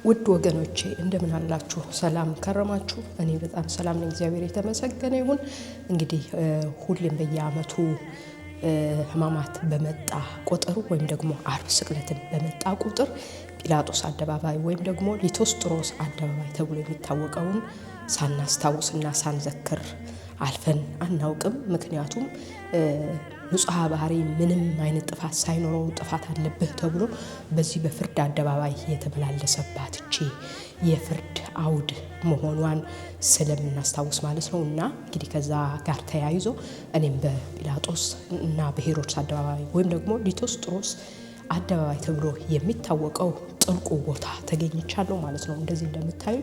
ውድ ወገኖቼ እንደምን አላችሁ? ሰላም ከረማችሁ? እኔ በጣም ሰላም ነኝ፣ እግዚአብሔር የተመሰገነ ይሁን። እንግዲህ ሁሌም በየዓመቱ ሕማማት በመጣ ቁጥር ወይም ደግሞ ዓርብ ስቅለትን በመጣ ቁጥር ጲላጦስ አደባባይ ወይም ደግሞ ሊቶስጥሮስ አደባባይ ተብሎ የሚታወቀውን ሳናስታውስና ሳንዘክር አልፈን አናውቅም። ምክንያቱም ንጹሕ ባህሪ ምንም አይነት ጥፋት ሳይኖረው ጥፋት አለብህ ተብሎ በዚህ በፍርድ አደባባይ የተመላለሰባት እቺ የፍርድ አውድ መሆኗን ስለምናስታውስ ማለት ነው። እና እንግዲህ ከዛ ጋር ተያይዞ እኔም በጲላጦስ እና በሄሮድስ አደባባይ ወይም ደግሞ ሊቶስጥሮስ አደባባይ ተብሎ የሚታወቀው ጥልቁ ቦታ ተገኝቻለሁ ማለት ነው። እንደዚህ እንደምታዩ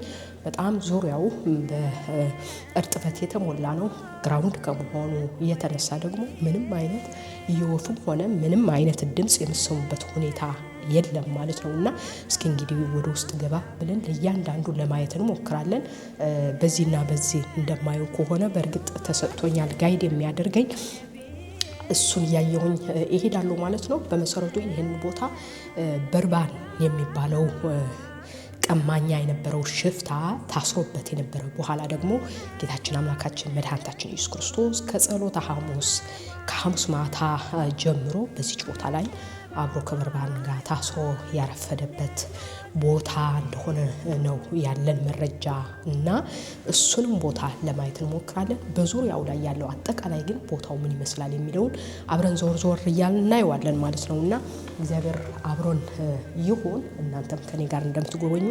በጣም ዙሪያው በእርጥበት የተሞላ ነው። ግራውንድ ከመሆኑ የተነሳ ደግሞ ምንም አይነት የወፍም ሆነ ምንም አይነት ድምጽ የምሰሙበት ሁኔታ የለም ማለት ነው። እና እስኪ እንግዲህ ወደ ውስጥ ገባ ብለን ለእያንዳንዱ ለማየት እንሞክራለን። በዚህና በዚህ እንደማየው ከሆነ በእርግጥ ተሰጥቶኛል ጋይድ የሚያደርገኝ እሱን ያየሁኝ እሄዳለሁ ማለት ነው። በመሰረቱ ይህን ቦታ በርባን የሚባለው ቀማኛ የነበረው ሽፍታ ታስሮበት የነበረው በኋላ ደግሞ ጌታችን አምላካችን መድኃኒታችን ኢየሱስ ክርስቶስ ከጸሎተ ሐሙስ ከሐሙስ ማታ ጀምሮ በዚህ ቦታ ላይ አብሮ ከበርባን ጋር ታስሮ ያረፈደበት ቦታ እንደሆነ ነው ያለን መረጃ እና እሱንም ቦታ ለማየት እንሞክራለን። በዙሪያው ላይ ያለው አጠቃላይ ግን ቦታው ምን ይመስላል የሚለውን አብረን ዞር ዞር እያልን እናየዋለን ማለት ነው። እና እግዚአብሔር አብሮን ይሁን። እናንተም ከኔ ጋር እንደምትጎበኙ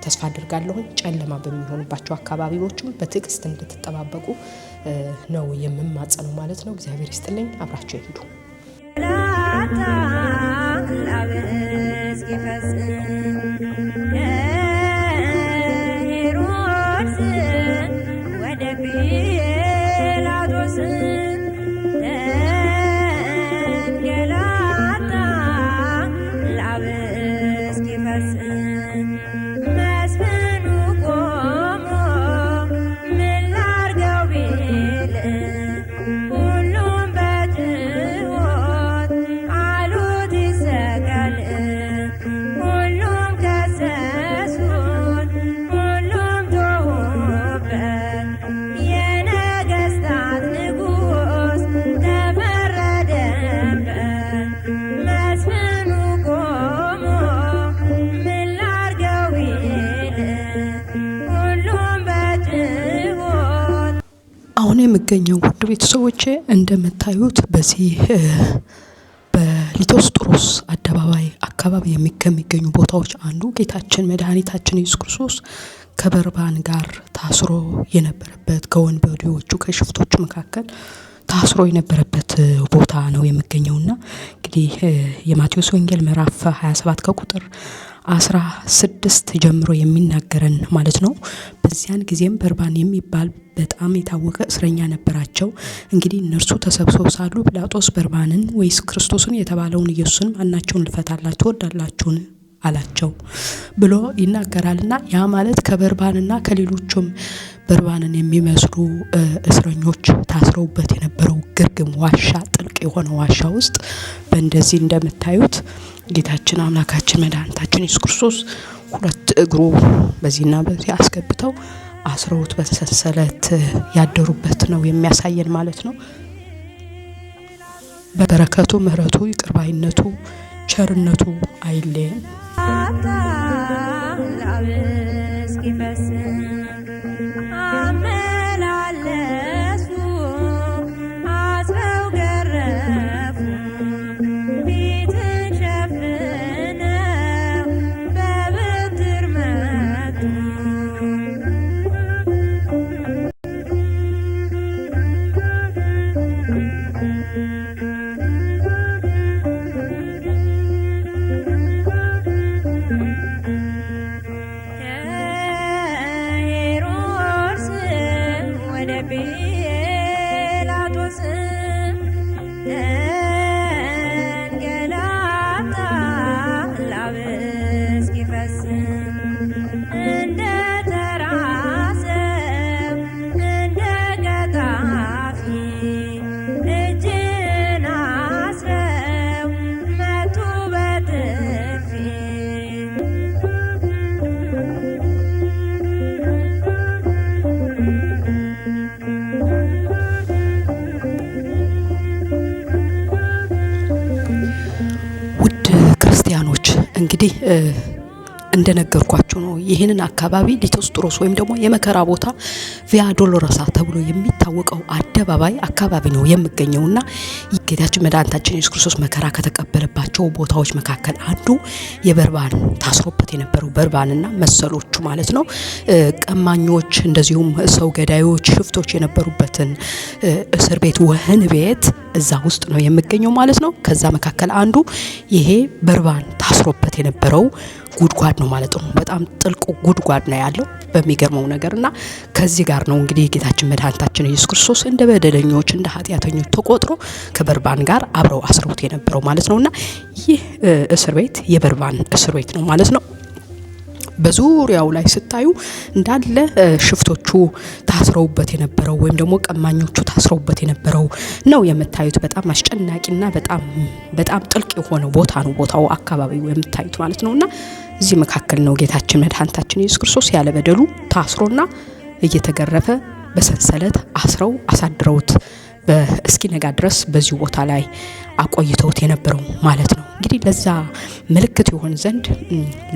ተስፋ አድርጋለሁ። ጨለማ በሚሆንባቸው አካባቢዎችም በትዕግስት እንድትጠባበቁ ነው የምማጸነው ማለት ነው። እግዚአብሔር ይስጥልኝ። አብራችሁ ይሄዱ። የሚገኘው ውድ ቤተሰቦቼ እንደምታዩት በዚህ በሊቶስጥሮስ አደባባይ አካባቢ የሚገኙ ቦታዎች አንዱ ጌታችን መድኃኒታችን ኢየሱስ ክርስቶስ ከበርባን ጋር ታስሮ የነበረበት ከወንበዴዎቹ ከሽፍቶቹ መካከል ታስሮ የነበረበት ቦታ ነው የሚገኘውና እንግዲህ የማቴዎስ ወንጌል ምዕራፍ 27 ከቁጥር 16 ጀምሮ የሚናገረን ማለት ነው። በዚያን ጊዜም በርባን የሚባል በጣም የታወቀ እስረኛ ነበራቸው። እንግዲህ እነርሱ ተሰብስበው ሳሉ ጲላጦስ በርባንን ወይስ ክርስቶስን የተባለውን ኢየሱስን ማናቸውን ልፈታላችሁ ትወዳላችሁን አላቸው ብሎ ይናገራልና ያ ማለት ከበርባንና ከሌሎችም በርባንን የሚመስሉ እስረኞች ታስረውበት የነበረው ግርግም ዋሻ ጥልቅ የሆነ ዋሻ ውስጥ በእንደዚህ እንደምታዩት ጌታችን አምላካችን መድኃኒታችን ኢየሱስ ክርስቶስ ሁለት እግሩ በዚህና በዚህ አስገብተው አስረውት በሰንሰለት ያደሩበት ነው የሚያሳየን ማለት ነው። በበረከቱ ምሕረቱ ይቅርባይነቱ ቸርነቱ አይለየን። አመላለሱ እንግዲህ እንደነገርኳችሁ ነው። ይሄንን አካባቢ ሊቶስጥሮስ ወይም ደግሞ የመከራ ቦታ ቪያ ዶሎሮሳ ተብሎ የሚታወቀው አደባባይ አካባቢ ነው የሚገኘውና ጌታችን መድኃኒታችን ኢየሱስ ክርስቶስ መከራ ከተቀበለባቸው ቦታዎች መካከል አንዱ የበርባን ታስሮበት የነበረው በርባንና መሰሎቹ ማለት ነው ቀማኞች እንደዚሁም ሰው ገዳዮች ሽፍቶች የነበሩበትን እስር ቤት ወህኒ ቤት እዛ ውስጥ ነው የሚገኘው ማለት ነው። ከዛ መካከል አንዱ ይሄ በርባን ታስሮበት የነበረው ጉድጓድ ነው ማለት ነው። በጣም ጥልቁ ጉድጓድ ነው ያለው በሚገርመው ነገርና ከዚህ ጋር ነው እንግዲህ ጌታችን መድኃኒታችን ኢየሱስ ክርስቶስ እንደ በደለኞች እንደ ኃጢያተኞች ተቆጥሮ ከበርባን ጋር አብረው አስረውት የነበረው ማለት ነውና ይህ እስር ቤት የበርባን እስር ቤት ነው ማለት ነው። በዙሪያው ላይ ስታዩ እንዳለ ሽፍቶቹ ታስረውበት የነበረው ወይም ደግሞ ቀማኞቹ ታስረውበት የነበረው ነው የምታዩት። በጣም አስጨናቂና በጣም ጥልቅ የሆነ ቦታ ነው ቦታው አካባቢው የምታዩት ማለት ነውና እዚህ መካከል ነው ጌታችን መድኃኒታችን ኢየሱስ ክርስቶስ ያለ በደሉ ታስሮና እየተገረፈ በሰንሰለት አስረው አሳድረውት በእስኪነጋ ድረስ በዚህ ቦታ ላይ አቆይተውት የነበረው ማለት ነው። እንግዲህ ለዛ ምልክት ይሆን ዘንድ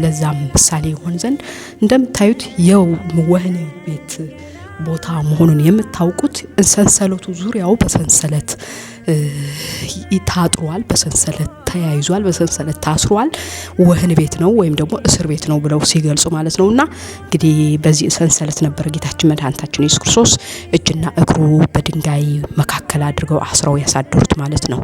ለዛ ምሳሌ ይሆን ዘንድ እንደምታዩት የወህኒ ቤት ቦታ መሆኑን የምታውቁት ሰንሰለቱ ዙሪያው በሰንሰለት ታጥሯል፣ በሰንሰለት ተያይዟል፣ በሰንሰለት ታስሯል። ወህኒ ቤት ነው ወይም ደግሞ እስር ቤት ነው ብለው ሲገልጹ ማለት ነውና እንግዲህ በዚህ ሰንሰለት ነበር ጌታችን መድኃኒታችን ኢየሱስ ክርስቶስ እጅና እግሩ በድንጋይ መካከል አድርገው አስረው ያሳደሩት ማለት ነው።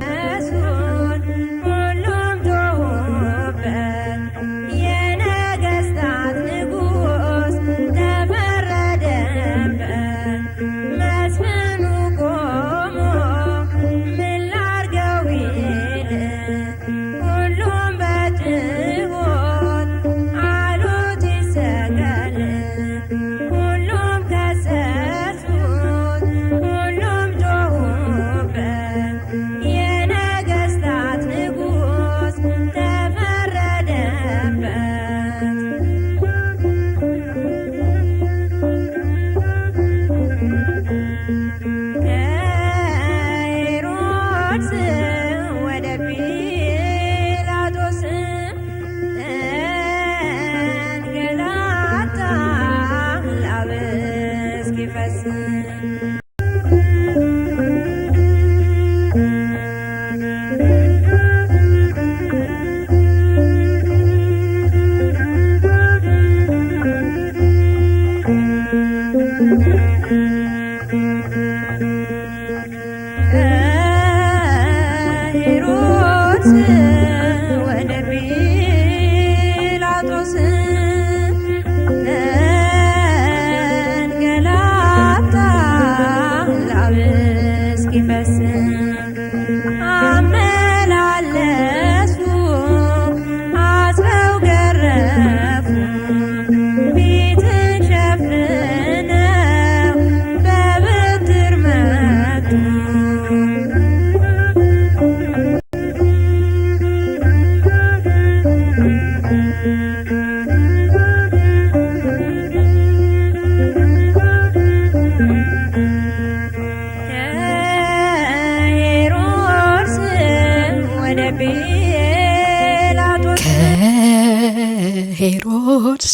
ሄሮድስ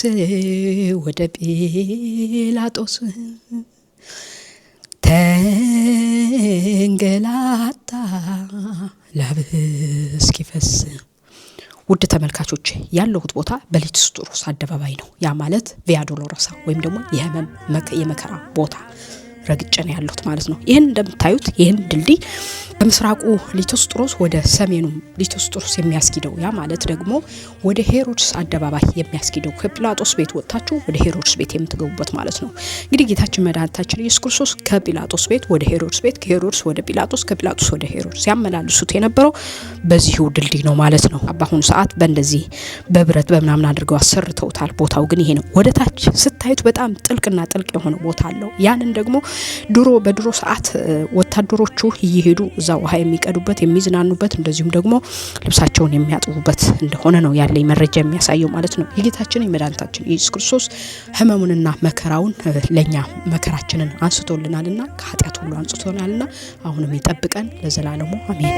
ወደ ጲላጦስ ተንገላታ ላብ እስኪፈስ። ውድ ተመልካቾች ያለሁት ቦታ በሊቶስጥሮስ አደባባይ ነው። ያ ማለት ቪያ ዶሎሮሳ ወይም ደግሞ የመከራ ቦታ ረግጨን ያለሁት ማለት ነው። ይሄን እንደምታዩት ይሄን ድልድይ በምስራቁ ሊቶስጥሮስ ወደ ሰሜኑ ሊቶስጥሮስ የሚያስኪደው ያ ማለት ደግሞ ወደ ሄሮድስ አደባባይ የሚያስኪደው ከጲላጦስ ቤት ወጣችሁ ወደ ሄሮድስ ቤት የምትገቡበት ማለት ነው። እንግዲህ ጌታችን መድኃኒታችን ኢየሱስ ክርስቶስ ከጲላጦስ ቤት ወደ ሄሮድስ ቤት፣ ከሄሮድስ ወደ ጲላጦስ፣ ከጲላጦስ ወደ ሄሮድስ ያመላልሱት የነበረው በዚሁ ድልድይ ነው ማለት ነው። በአሁኑ ሰዓት በእንደዚህ በብረት በምናምን አድርገው አሰርተውታል። ቦታው ግን ይሄ ነው። ወደ ታች ስታዩት በጣም ጥልቅና ጥልቅ የሆነ ቦታ አለው። ያንን ደግሞ በድሮ ሰዓት ወታደሮቹ እየሄዱ እዛ ውሃ የሚቀዱበት የሚዝናኑበት እንደዚሁም ደግሞ ልብሳቸውን የሚያጥቡበት እንደሆነ ነው ያለኝ መረጃ የሚያሳየው ማለት ነው። የጌታችን የመድኃኒታችን ኢየሱስ ክርስቶስ ሕመሙንና መከራውን ለኛ መከራችንን አንስቶልናልና ከኃጢአት ሁሉ አንስቶናልና አሁንም ይጠብቀን ለዘላለሙ አሜን።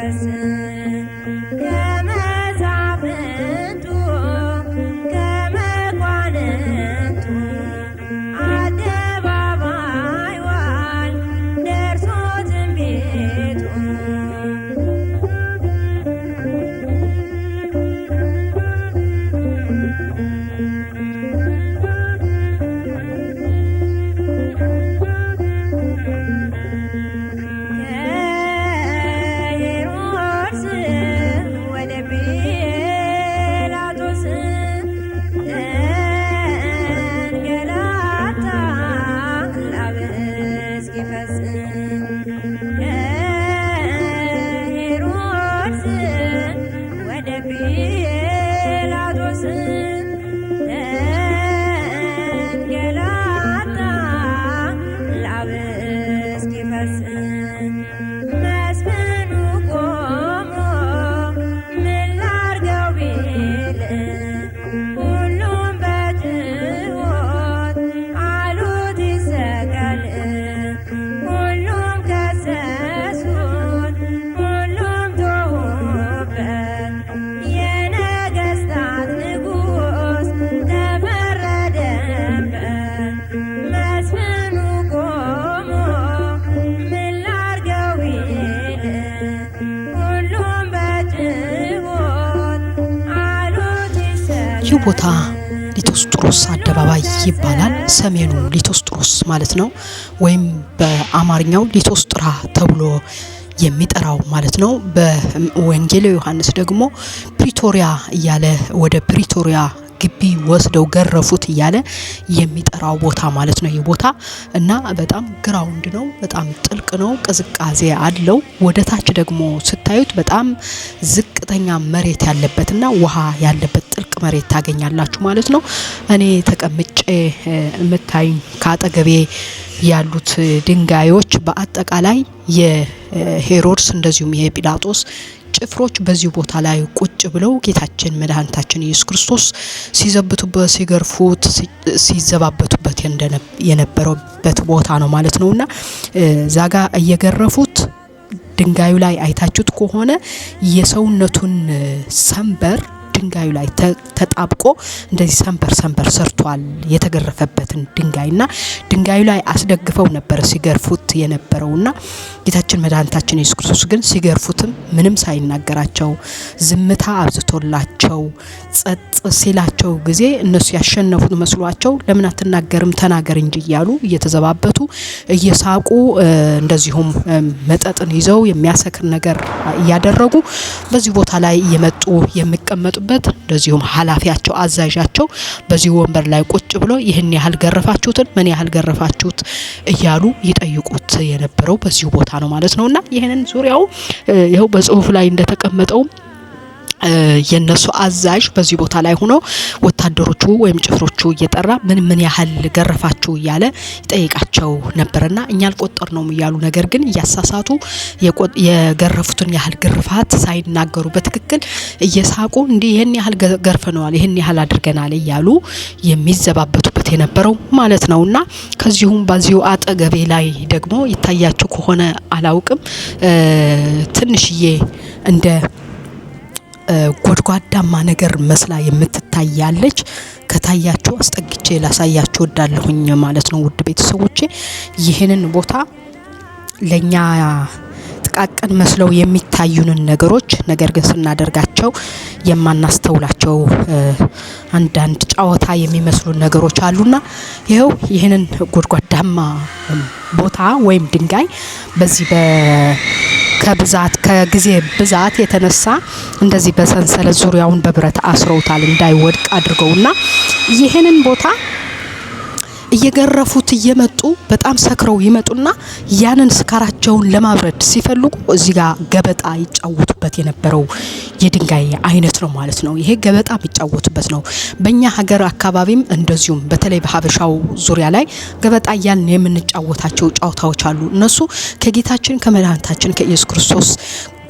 እስኪፈስ ከመሳፍንቱ ከመኳንንቱ አደባባይ ዋል ደርሶ ትንቢቱ ቦታ ሊቶስጥሮስ አደባባይ ይባላል። ሰሜኑ ሊቶስጥሮስ ማለት ነው፣ ወይም በአማርኛው ሊቶስጥራ ተብሎ የሚጠራው ማለት ነው። በወንጌል ዮሐንስ ደግሞ ፕሪቶሪያ እያለ ወደ ፕሪቶሪያ ግቢ ወስደው ገረፉት እያለ የሚጠራው ቦታ ማለት ነው። ይህ ቦታ እና በጣም ግራውንድ ነው፣ በጣም ጥልቅ ነው፣ ቅዝቃዜ አለው። ወደ ታች ደግሞ ስታዩት በጣም ዝቅተኛ መሬት ያለበትና ውሃ ያለበት ጥልቅ መሬት ታገኛላችሁ ማለት ነው። እኔ ተቀምጬ የምታዩኝ ካጠገቤ ያሉት ድንጋዮች በአጠቃላይ የሄሮድስ እንደዚሁም የጲላጦስ ጭፍሮች በዚህ ቦታ ላይ ቁጭ ብለው ጌታችን መድኃኒታችን ኢየሱስ ክርስቶስ ሲዘብቱበት፣ ሲገርፉት፣ ሲዘባበቱበት የነበረበት ቦታ ነው ማለት ነውና ዛጋ እየገረፉት ድንጋዩ ላይ አይታችሁት ከሆነ የሰውነቱን ሰንበር ድንጋዩ ላይ ተጣብቆ እንደዚህ ሰንበር ሰርቷል። የተገረፈበትን ድንጋይና ድንጋዩ ላይ አስደግፈው ነበር ሲገርፉት የነበረውና ጌታችን መድኃኒታችን ኢየሱስ ክርስቶስ ግን ሲገርፉትም ምንም ሳይናገራቸው ዝምታ አብዝቶላቸው ጸጥ ሲላቸው ጊዜ እነሱ ያሸነፉት መስሏቸው ለምን አትናገርም ተናገር እንጂ እያሉ እየተዘባበቱ እየሳቁ እንደዚሁም መጠጥን ይዘው የሚያሰክር ነገር እያደረጉ በዚህ ቦታ ላይ እየመጡ የሚቀመጡበት እንደዚሁም ኃላፊያቸው አዛዣቸው በዚህ ወንበር ላይ ቁጭ ብሎ ይህን ያህል ገረፋችሁትን ምን ያህል ገረፋችሁት እያሉ ይጠይቁት የነበረው በዚህ ቦታ ነው ማለት ነውና ይሄንን ዙሪያው ይሄው በጽሁፍ ላይ እንደተቀመጠው የነሱ አዛዥ በዚህ ቦታ ላይ ሆኖ ወታደሮቹ ወይም ጭፍሮቹ እየጠራ ምን ያህል ገረፋችሁ እያለ ይጠይቃቸው ነበርና እኛ አልቆጠርነውም እያሉ ነገር ግን እያሳሳቱ የገረፉትን ያህል ግርፋት ሳይናገሩ በትክክል እየሳቁ እንዲህ ይሄን ያህል ገርፈነዋል ይሄን ያህል አድርገናል እያሉ የሚዘባበቱበት የነበረው ማለት ነውና ከዚሁም በዚሁ አጠገቤ ላይ ደግሞ ይታያችሁ ከሆነ አላውቅም ትንሽዬ እንደ ጎድጓዳማ ነገር መስላ የምትታያለች። ከታያችሁ አስጠግቼ ላሳያችሁ ወዳለሁኝ ማለት ነው። ውድ ቤተሰቦቼ ይሄንን ቦታ ለኛ ጥቃቅን መስለው የሚታዩንን ነገሮች ነገር ግን ስናደርጋቸው የማናስተውላቸው አንዳንድ ጫወታ የሚመስሉ ነገሮች አሉና ይሄው ይሄንን ጎድጓዳማ ቦታ ወይም ድንጋይ በዚህ ከጊዜ ብዛት የተነሳ እንደዚህ በሰንሰለት ዙሪያውን በብረት አስረውታል እንዳይወድቅ አድርገውና ይሄንን ቦታ እየገረፉት እየመጡ በጣም ሰክረው ይመጡና ያንን ስካራቸውን ለማብረድ ሲፈልጉ እዚህ ጋር ገበጣ ይጫወቱበት የነበረው የድንጋይ አይነት ነው ማለት ነው። ይሄ ገበጣ የሚጫወቱበት ነው። በእኛ ሀገር አካባቢም እንደዚሁም በተለይ በሀበሻው ዙሪያ ላይ ገበጣ እያልን የምንጫወታቸው ጫወታዎች አሉ። እነሱ ከጌታችን ከመድኃኒታችን ከኢየሱስ ክርስቶስ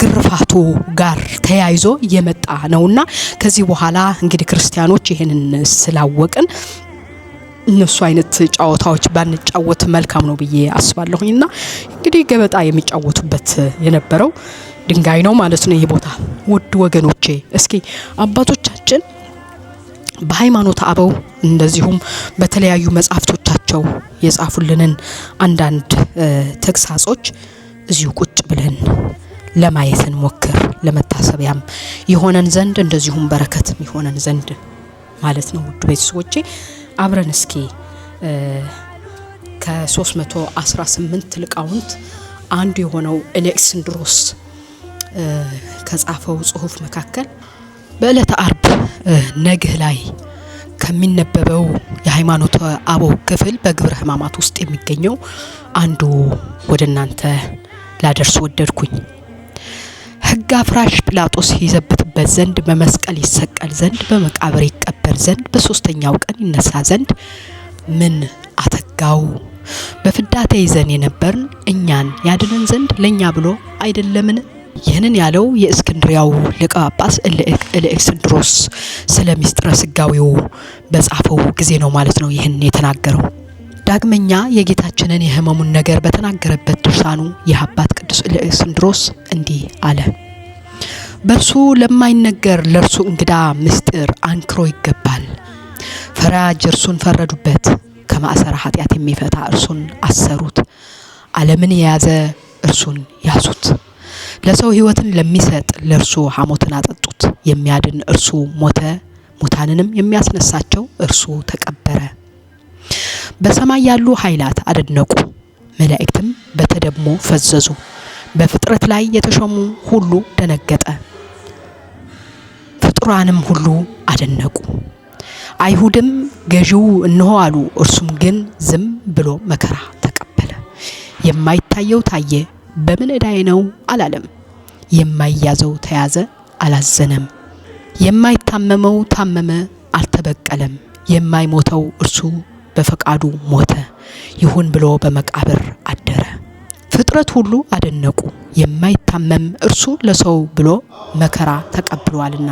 ግርፋቱ ጋር ተያይዞ የመጣ ነውና ከዚህ በኋላ እንግዲህ ክርስቲያኖች ይሄንን ስላወቅን እነሱ አይነት ጫወታዎች ባንጫወት መልካም ነው ብዬ አስባለሁኝና እንግዲህ ገበጣ የሚጫወቱበት የነበረው ድንጋይ ነው ማለት ነው ይህ ቦታ። ውድ ወገኖቼ እስኪ አባቶቻችን በሃይማኖት አበው እንደዚሁም በተለያዩ መጻሕፍቶቻቸው የጻፉልንን አንዳንድ ተግሳጾች እዚሁ ቁጭ ብለን ለማየትን ሞክር፣ ለመታሰቢያም ይሆነን ዘንድ እንደዚሁም በረከትም ይሆነን ዘንድ ማለት ነው። ውድ ቤተሰቦቼ አብረን እስኪ ከ318 ሊቃውንት አንዱ የሆነው ኤሌክስንድሮስ ከጻፈው ጽሑፍ መካከል በዕለተ ዓርብ ነግህ ላይ ከሚነበበው የሃይማኖት አበው ክፍል በግብረ ሕማማት ውስጥ የሚገኘው አንዱ ወደ እናንተ ላደርስ ወደድኩኝ። ሕግ አፍራሽ ጲላጦስ ይዘብትበት ዘንድ በመስቀል ይሰቀል ዘንድ በመቃብር ይቀበር ዘንድ በሶስተኛው ቀን ይነሳ ዘንድ ምን አተጋው? በፍዳ ተይዘን የነበርን እኛን ያድነን ዘንድ ለኛ ብሎ አይደለምን? ይህንን ያለው የእስክንድሪያው ሊቀ ጳጳስ ኤሌክስንድሮስ ስለ ምስጢረ ሥጋዌው በጻፈው ጊዜ ነው ማለት ነው ይህን የተናገረው። ዳግመኛ የጌታችንን የሕመሙን ነገር በተናገረበት ድርሳኑ የአባት ቅዱስ ኤሌክስንድሮስ እንዲህ አለ። በእርሱ ለማይነገር ለእርሱ እንግዳ ምስጢር አንክሮ ይገባል። ፈራጅ እርሱን ፈረዱበት፣ ከማእሰረ ኃጢአት የሚፈታ እርሱን አሰሩት። ዓለምን የያዘ እርሱን ያዙት። ለሰው ሕይወትን ለሚሰጥ ለእርሱ ሐሞትን አጠጡት። የሚያድን እርሱ ሞተ፣ ሙታንንም የሚያስነሳቸው እርሱ ተቀበረ። በሰማይ ያሉ ኃይላት አደነቁ፣ መላእክትም በተደሞ ፈዘዙ። በፍጥረት ላይ የተሾሙ ሁሉ ደነገጠ፣ ፍጡራንም ሁሉ አደነቁ። አይሁድም ገዢው እነሆ አሉ፣ እርሱም ግን ዝም ብሎ መከራ ተቀበለ። የማይታየው ታየ፣ በምን ዕዳዬ ነው አላለም። የማይያዘው ተያዘ፣ አላዘነም። የማይታመመው ታመመ፣ አልተበቀለም። የማይሞተው እርሱ በፈቃዱ ሞተ፣ ይሁን ብሎ በመቃብር አደረ። ፍጥረት ሁሉ አደነቁ፣ የማይታመም እርሱ ለሰው ብሎ መከራ ተቀብሏልና።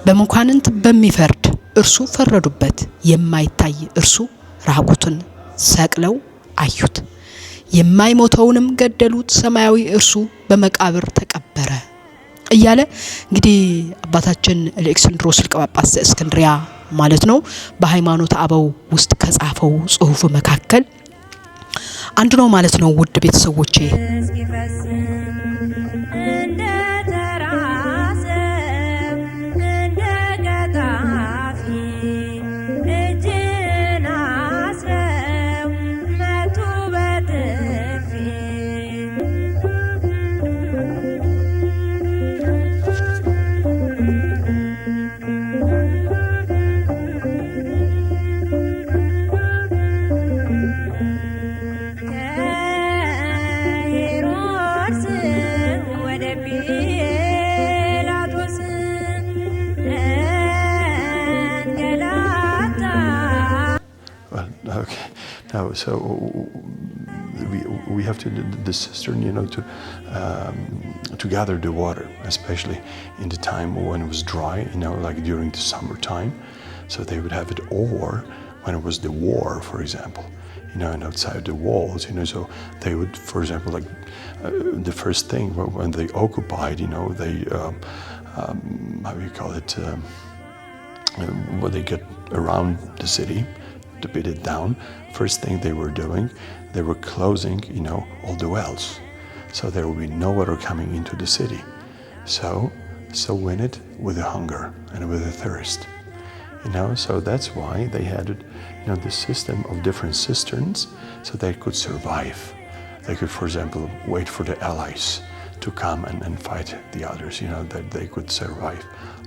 በመኳንንት በሚፈርድ እርሱ ፈረዱበት፣ የማይታይ እርሱ ራቁቱን ሰቅለው አዩት። የማይሞተውንም ገደሉት፣ ሰማያዊ እርሱ በመቃብር ተቀበረ እያለ እንግዲህ አባታችን ኤሌክስንድሮስ ሊቀ ጳጳስ ዘእስክንድርያ ማለት ነው በሃይማኖት አበው ውስጥ ከጻፈው ጽሑፍ መካከል አንዱ ነው ማለት ነው። ውድ ቤተሰቦቼ Okay, now so we have to this cistern, to gather the water, especially in the time when it was dry, like during the summertime. So they would have it, or when it was the war, for example, and outside the walls, so they would, for example, like the first thing when they occupied, they how do you call it, when they get around the city to beat it down, first thing they were doing, they were closing, all the wells, so there will be no water coming into the city. So win it with a hunger and with a thirst, so that's why they had it, this system of different cisterns, so they could survive. They could, for example, wait for the allies to come and fight the others, that they could survive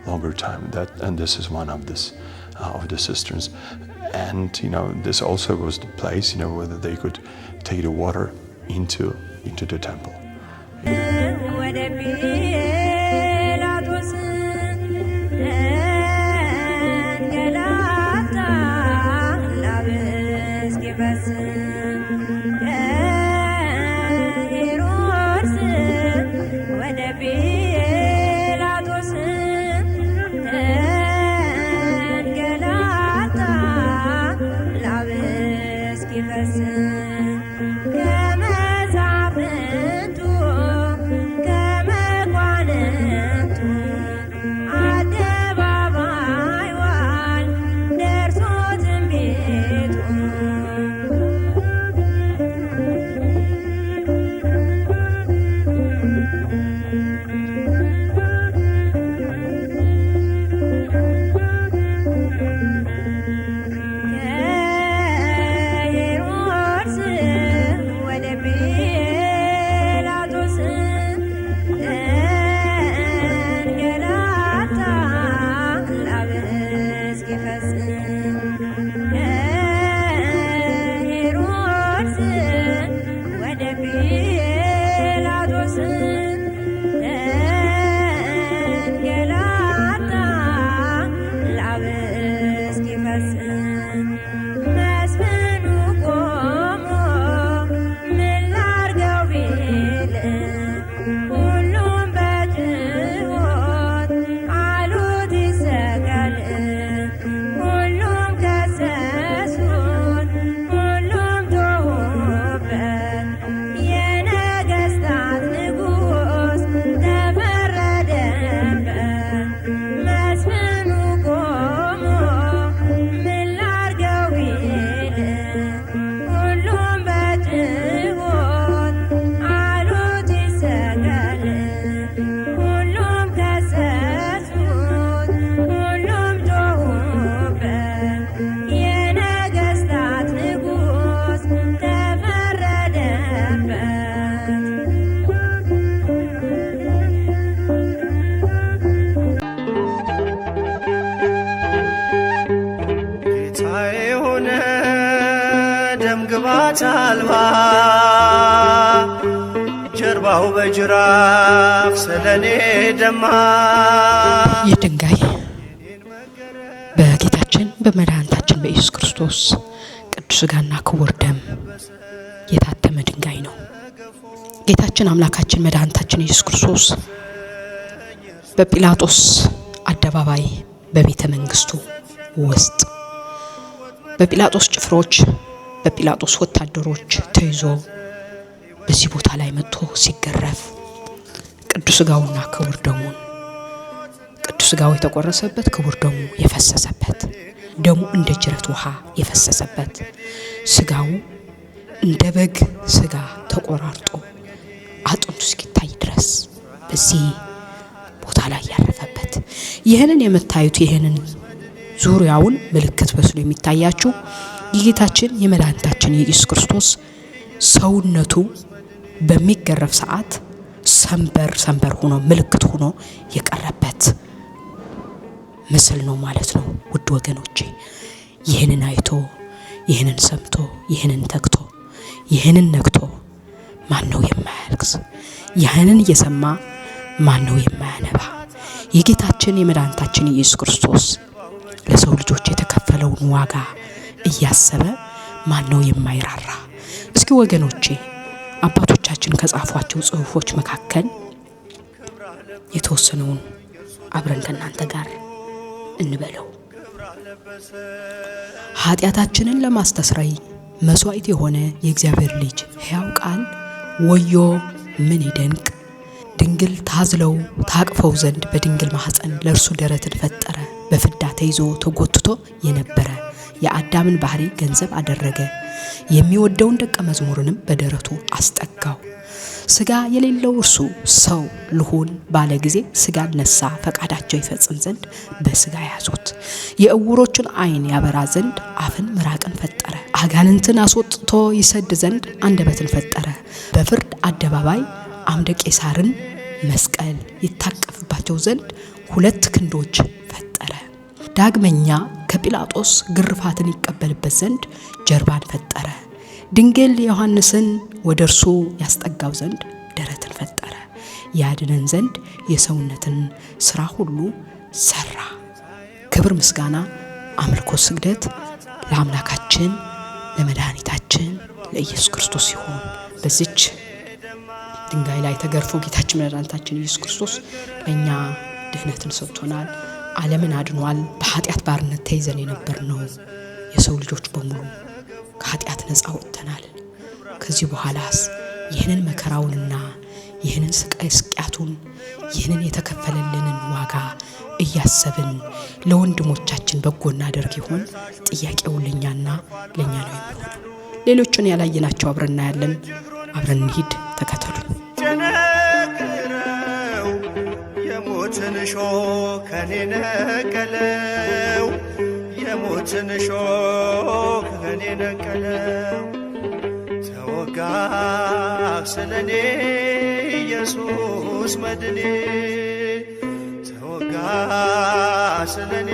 longer time. And this is one of the cisterns. And this also was the place, where they could take the water into the temple. ከመዛፍንቱ ቅባት አልባ ጀርባው በጅራፍ ስለኔ ደማ የድንጋይ በጌታችን በመድኃኒታችን በኢየሱስ ክርስቶስ ቅዱስ ሥጋና ክቡር ደም የታተመ ድንጋይ ነው። ጌታችን አምላካችን መድኃኒታችን ኢየሱስ ክርስቶስ በጲላጦስ አደባባይ በቤተ መንግስቱ ውስጥ በጲላጦስ ጭፍሮች በጲላጦስ ወታደሮች ተይዞ በዚህ ቦታ ላይ መጥቶ ሲገረፍ ቅዱስ ሥጋውና ክቡር ደሙን ቅዱስ ሥጋው የተቆረሰበት ክቡር ደሙ የፈሰሰበት ደሙ እንደ ጅረት ውሃ የፈሰሰበት ሥጋው እንደ በግ ሥጋ ተቆራርጦ አጥንቱ እስኪታይ ድረስ በዚህ ቦታ ላይ ያረፈበት ይህንን የምታዩት ይህንን ዙሪያውን ምልክት በስሎ የሚታያችሁ የጌታችን የመድኃኒታችን የኢየሱስ ክርስቶስ ሰውነቱ በሚገረፍ ሰዓት ሰንበር ሆኖ ምልክት ሆኖ የቀረበት ምስል ነው ማለት ነው። ውድ ወገኖቼ ይህንን አይቶ ይህንን ሰምቶ ይህንን ተግቶ ይህንን ነግቶ ማን ነው የማያልቅስ? ይህንን እየሰማ ማን ነው የማያነባ? የጌታችን የመድኃኒታችን የኢየሱስ ክርስቶስ ለሰው ልጆች የተከፈለውን ዋጋ እያሰበ ማን ነው የማይራራ? እስኪ ወገኖቼ አባቶቻችን ከጻፏቸው ጽሑፎች መካከል የተወሰነውን አብረን ከናንተ ጋር እንበለው። ኃጢአታችንን ለማስተስረይ መስዋዕት የሆነ የእግዚአብሔር ልጅ ሕያው ቃል ወዮ ምን ይደንቅ! ድንግል ታዝለው ታቅፈው ዘንድ በድንግል ማህፀን ለእርሱ ደረትን ፈጠረ። በፍዳ ተይዞ ተጎትቶ የነበረ የአዳምን ባህሪ ገንዘብ አደረገ። የሚወደውን ደቀ መዝሙርንም በደረቱ አስጠጋው። ሥጋ የሌለው እርሱ ሰው ልሁን ባለ ጊዜ ሥጋን ነሳ፣ ፈቃዳቸው ይፈጽም ዘንድ በሥጋ ያዙት። የእውሮችን ዓይን ያበራ ዘንድ አፍን ምራቅን ፈጠረ። አጋንንትን አስወጥቶ ይሰድ ዘንድ አንደበትን ፈጠረ። በፍርድ አደባባይ አምደ ቄሳርን መስቀል ይታቀፍባቸው ዘንድ ሁለት ክንዶች ፈጠረ። ዳግመኛ ከጲላጦስ ግርፋትን ይቀበልበት ዘንድ ጀርባን ፈጠረ። ድንግል ዮሐንስን ወደ እርሱ ያስጠጋው ዘንድ ደረትን ፈጠረ። ያድነን ዘንድ የሰውነትን ሥራ ሁሉ ሰራ። ክብር፣ ምስጋና፣ አምልኮ፣ ስግደት ለአምላካችን ለመድኃኒታችን ለኢየሱስ ክርስቶስ ይሁን። በዚች ድንጋይ ላይ ተገርፎ ጌታችን መድኃኒታችን ኢየሱስ ክርስቶስ ለእኛ ድህነትን ሰጥቶናል። ዓለምን አድኗል። በኃጢአት ባርነት ተይዘን የነበርነው የሰው ልጆች በሙሉ ከኃጢአት ነፃ ወጥተናል። ከዚህ በኋላስ ይህንን መከራውንና ይህንን ስቃይ ስቅያቱን ይህንን የተከፈለልንን ዋጋ እያሰብን ለወንድሞቻችን በጎ እናደርግ ይሆን? ጥያቄው ለኛና ለኛ ነው የሚሆነው። ሌሎቹን ያላየናቸው አብረን እናያለን። አብረን እንሂድ፣ ተከተሉኝ። ጀነግረው የሞትን ሾህ ከኔ ነቀለው፣ የሞትን ሾህ ከኔ ነቀለው። ተወጋ ስለኔ ኢየሱስ መድኔ፣ ተወጋ ስለኔ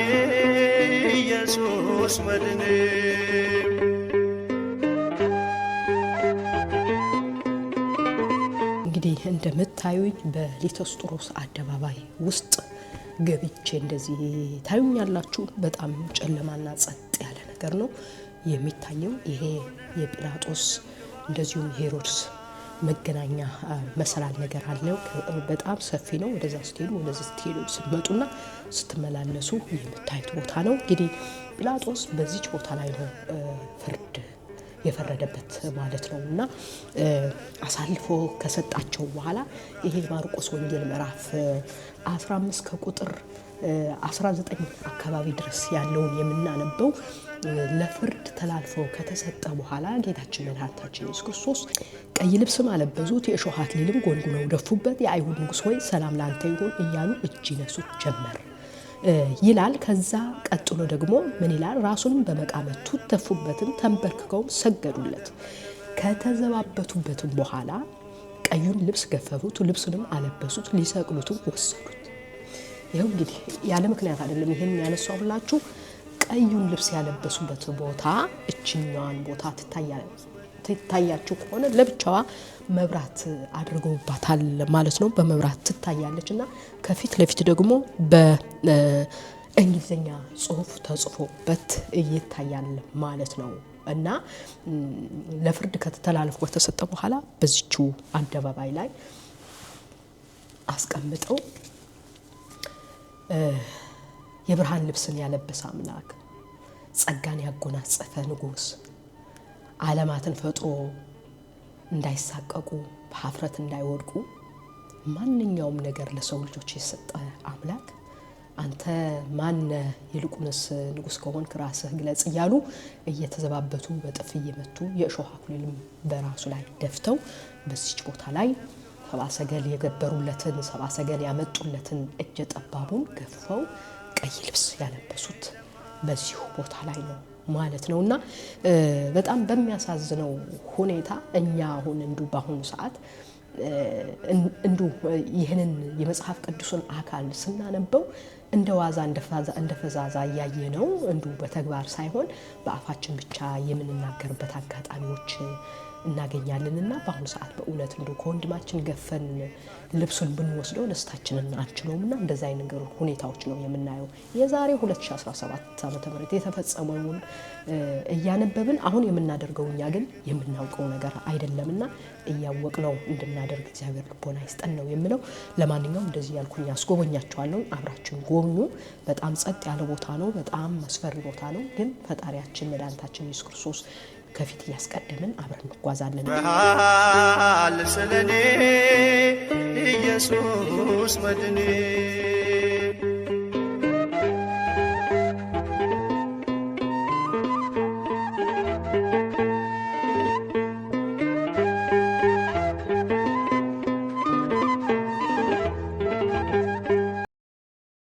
ኢየሱስ መድኔ። እንግዲህ እንደምታዩኝ በሊቶስጥሮስ አደባባይ ውስጥ ገብቼ እንደዚህ ታዩኛላችሁ። በጣም ጨለማና ጸጥ ያለ ነገር ነው የሚታየው። ይሄ የጲላጦስ እንደዚሁም ሄሮድስ መገናኛ መሰላል ነገር አለው። በጣም ሰፊ ነው። ወደዛ ስትሄዱ ወደዚህ ስትሄዱ ስትመጡና ስትመላለሱ የምታዩት ቦታ ነው። እንግዲህ ጲላጦስ በዚች ቦታ ላይ ነው ፍርድ የፈረደበት ማለት ነው። እና አሳልፎ ከሰጣቸው በኋላ ይሄ ማርቆስ ወንጌል ምዕራፍ 15 ከቁጥር 19 አካባቢ ድረስ ያለውን የምናነበው ለፍርድ ተላልፎ ከተሰጠ በኋላ ጌታችን መድኃኒታችን ኢየሱስ ክርስቶስ ቀይ ልብስም አለበሱት፣ የእሾህ አክሊልም ጎንጉነው ደፉበት። የአይሁድ ንጉሥ ሆይ ሰላም ላንተ ይሁን እያሉ እጅ ይነሱት ጀመር ይላል። ከዛ ቀጥሎ ደግሞ ምን ይላል? ራሱንም በመቃ መቱት፣ ተፉበትም፣ ተንበርክከውም ሰገዱለት። ከተዘባበቱበትም በኋላ ቀዩን ልብስ ገፈፉት፣ ልብሱንም አለበሱት፣ ሊሰቅሉትም ወሰዱት። ይኸው እንግዲህ ያለ ምክንያት አይደለም ይሄን ያነሳሁላችሁ። ቀዩን ልብስ ያለበሱበት ቦታ እችኛዋን ቦታ ትታያለች። ትታያችሁ ከሆነ ለብቻዋ መብራት አድርገውባታል ማለት ነው። በመብራት ትታያለችና ከፊት ለፊት ደግሞ በእንግሊዘኛ ጽሁፍ ተጽፎበት ይታያል ማለት ነው። እና ለፍርድ ከተተላለፈ ከተሰጠ በኋላ በዚቹ አደባባይ ላይ አስቀምጠው የብርሃን ልብስን ያለበሰ አምላክ ጸጋን ያጎናጸፈ ንጉስ ዓለማትን ፈጥሮ እንዳይሳቀቁ በሐፍረት እንዳይወድቁ ማንኛውም ነገር ለሰው ልጆች የሰጠ አምላክ አንተ ማን ይልቁንስ ንጉስ ከሆንክ ራስህ ግለጽ እያሉ እየተዘባበቱ በጥፍ እየመቱ የእሾህ አክሊልም በራሱ ላይ ደፍተው በዚች ቦታ ላይ ሰባ ሰገል የገበሩለትን ሰባ ሰገል ያመጡለትን እጀ ጠባቡን ገፈው ቀይ ልብስ ያለበሱት በዚሁ ቦታ ላይ ነው ማለት ነውና በጣም በሚያሳዝነው ሁኔታ እኛ አሁን እንዱ ባሁን ሰዓት እንዱ ይሄንን የመጽሐፍ ቅዱስን አካል ስናነበው እንደዋዛ እንደፈዛዛ ያየነው እንዱ በተግባር ሳይሆን በአፋችን ብቻ የምንናገርበት አጋጣሚዎች እናገኛለንና በአሁኑ ሰዓት በእውነት እንዱ ከወንድማችን ገፈን ልብሱን ብንወስደው ደስታችንን አንችለውምና እንደዛ አይነት ነገር ሁኔታዎች ነው የምናየው። የዛሬ 2017 ዓመተ ምህረት የተፈጸመውን እያነበብን አሁን የምናደርገው እኛ ግን የምናውቀው ነገር አይደለምና እያወቅነው እንድናደርግ እግዚአብሔር ልቦና ይስጠን ነው የምለው። ለማንኛውም እንደዚህ ያልኩኝ አስጎበኛችኋለሁ። አብራችን ጎብኙ። በጣም ጸጥ ያለ ቦታ ነው። በጣም መስፈሪ ቦታ ነው። ግን ፈጣሪያችን መድኃኒታችን ኢየሱስ ክርስቶስ ከፊት ያስቀደምን አብረን እንጓዛለን። በሃል ስለኔ ኢየሱስ መድኔ